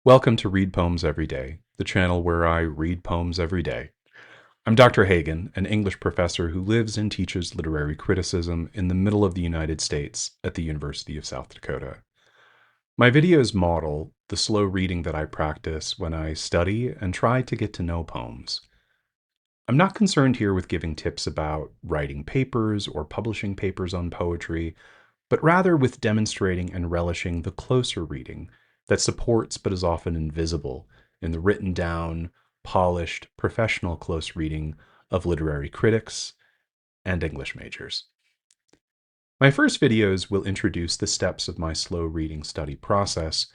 Welcome to Read Poems Every Day, the channel where I read poems every day. I'm Dr. Hagen, an English professor who lives and teaches literary criticism in the middle of the United States at the University of South Dakota. My videos model the slow reading that I practice when I study and try to get to know poems. I'm not concerned here with giving tips about writing papers or publishing papers on poetry, but rather with demonstrating and relishing the closer reading that supports but is often invisible in the written down, polished, professional close reading of literary critics and English majors. My first videos will introduce the steps of my slow reading study process,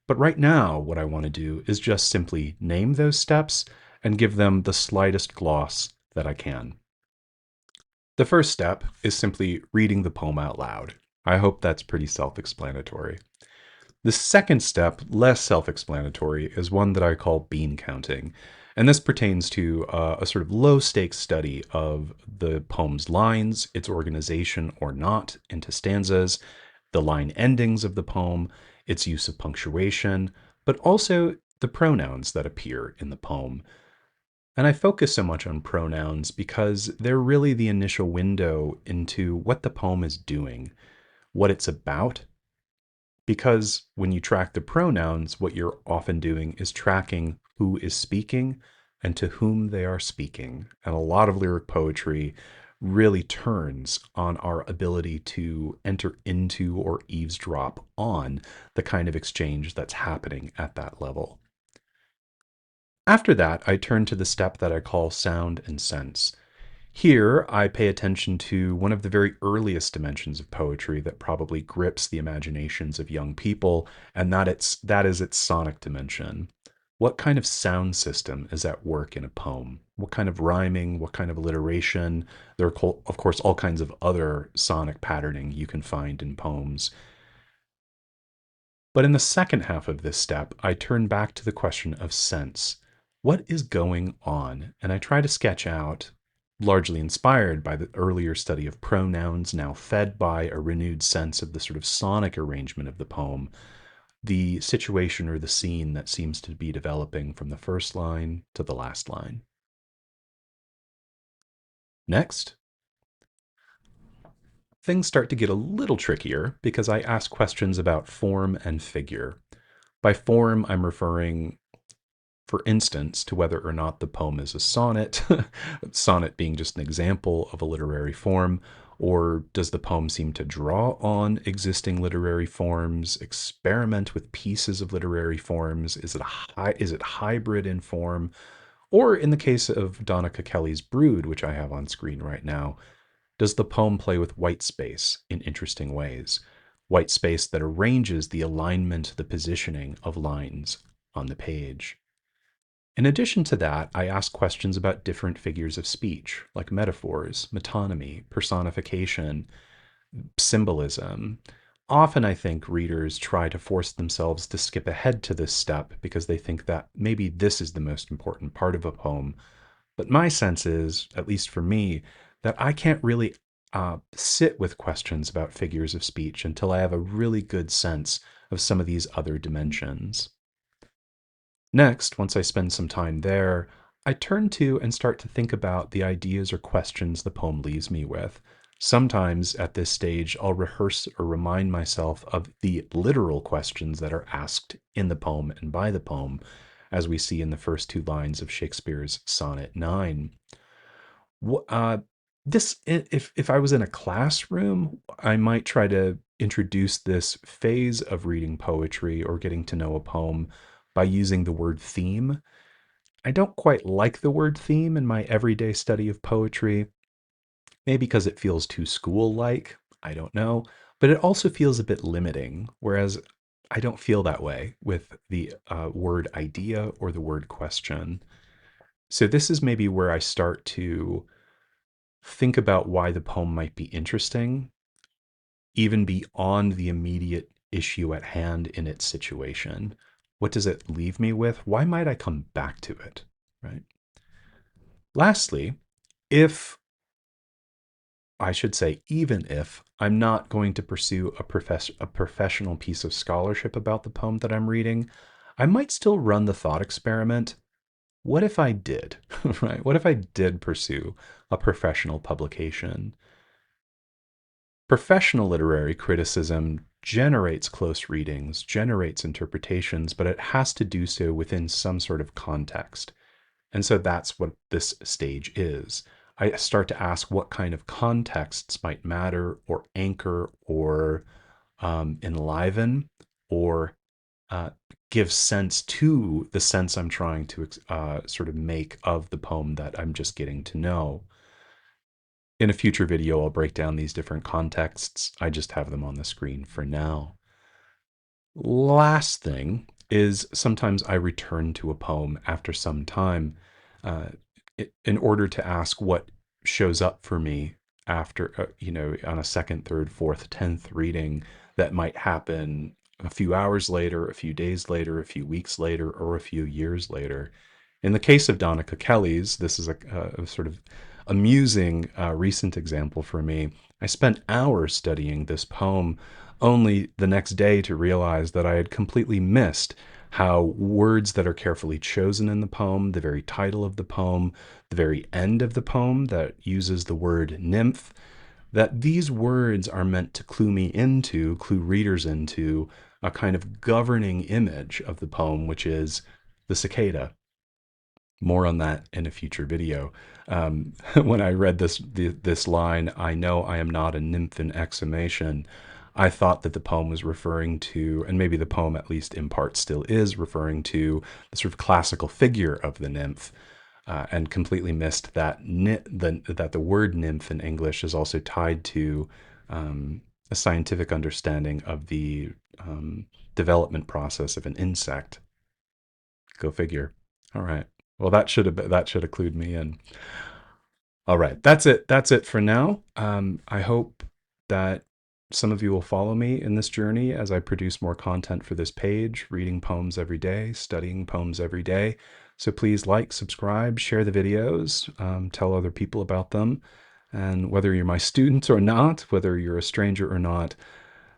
but right now what I want to do is just simply name those steps and give them the slightest gloss that I can. The first step is simply reading the poem out loud. I hope that's pretty self-explanatory. The second step, less self-explanatory, is one that I call bean counting. And this pertains to a sort of low-stakes study of the poem's lines, its organization or not into stanzas, the line endings of the poem, its use of punctuation, but also the pronouns that appear in the poem. And I focus so much on pronouns because they're really the initial window into what the poem is doing, what it's about, because when you track the pronouns, what you're often doing is tracking who is speaking and to whom they are speaking. And a lot of lyric poetry really turns on our ability to enter into or eavesdrop on the kind of exchange that's happening at that level. After that, I turn to the step that I call sound and sense. Here, I pay attention to one of the very earliest dimensions of poetry that probably grips the imaginations of young people, and that is its sonic dimension. What kind of sound system is at work in a poem? What kind of rhyming? What kind of alliteration? There are, of course, all kinds of other sonic patterning you can find in poems. But in the second half of this step, I turn back to the question of sense. What is going on? And I try to sketch out, largely inspired by the earlier study of pronouns, now fed by a renewed sense of the sort of sonic arrangement of the poem, the situation or the scene that seems to be developing from the first line to the last line. Next, things start to get a little trickier because I ask questions about form and figure. By form, I'm referring, for instance, to whether or not the poem is a sonnet, sonnet being just an example of a literary form, or does the poem seem to draw on existing literary forms, experiment with pieces of literary forms? Is it hybrid in form? Or in the case of Donica Kelly's Brood, which I have on screen right now, does the poem play with white space in interesting ways? White space that arranges the alignment, the positioning of lines on the page. In addition to that, I ask questions about different figures of speech, like metaphors, metonymy, personification, symbolism. Often, I think readers try to force themselves to skip ahead to this step because they think that maybe this is the most important part of a poem. But my sense is, at least for me, that I can't really sit with questions about figures of speech until I have a really good sense of some of these other dimensions. Next, once I spend some time there, I turn to and start to think about the ideas or questions the poem leaves me with. Sometimes at this stage, I'll rehearse or remind myself of the literal questions that are asked in the poem and by the poem, as we see in the first two lines of Shakespeare's Sonnet 9. If I was in a classroom, I might try to introduce this phase of reading poetry or getting to know a poem by using the word theme. I don't quite like the word theme in my everyday study of poetry, maybe because it feels too school-like, I don't know, but it also feels a bit limiting, whereas I don't feel that way with the word idea or the word question. So this is maybe where I start to think about why the poem might be interesting, even beyond the immediate issue at hand in its situation. What does it leave me with? Why might I come back to it? Right. Lastly, if I should say, even if I'm not going to pursue a professional piece of scholarship about the poem that I'm reading, I might still run the thought experiment. What if I did, right? What if I did pursue a professional publication? Professional literary criticism generates close readings, generates interpretations, but it has to do so within some sort of context. And so that's what this stage is. I start to ask what kind of contexts might matter or anchor or enliven or uh, give sense to the sense I'm trying to sort of make of the poem that I'm just getting to know. In a future video, I'll break down these different contexts. I just have them on the screen for now. Last thing is sometimes I return to a poem after some time uh, in order to ask what shows up for me after, on a second, third, fourth, 10th reading that might happen a few hours later, a few days later, a few weeks later, or a few years later. In the case of Donica Kelly's, this is a sort of amusing recent example for me. I spent hours studying this poem only the next day to realize that I had completely missed how words that are carefully chosen in the poem, the very title of the poem, the very end of the poem that uses the word nymph, that these words are meant to clue readers into a kind of governing image of the poem, which is the cicada. More on that in a future video. When I read this line, I know I am not a nymph in exclamation, I thought that the poem was referring to, and maybe the poem at least in part still is referring to, the sort of classical figure of the nymph, and completely missed that that the word nymph in English is also tied to a scientific understanding of the development process of an insect. Go figure. All right. Well, that should have clued me in. All right, that's it. That's it for now. I hope that some of you will follow me in this journey as I produce more content for this page, reading poems every day, studying poems every day. So please like, subscribe, share the videos, tell other people about them. And whether you're my student or not, whether you're a stranger or not,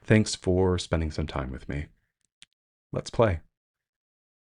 thanks for spending some time with me. Let's play.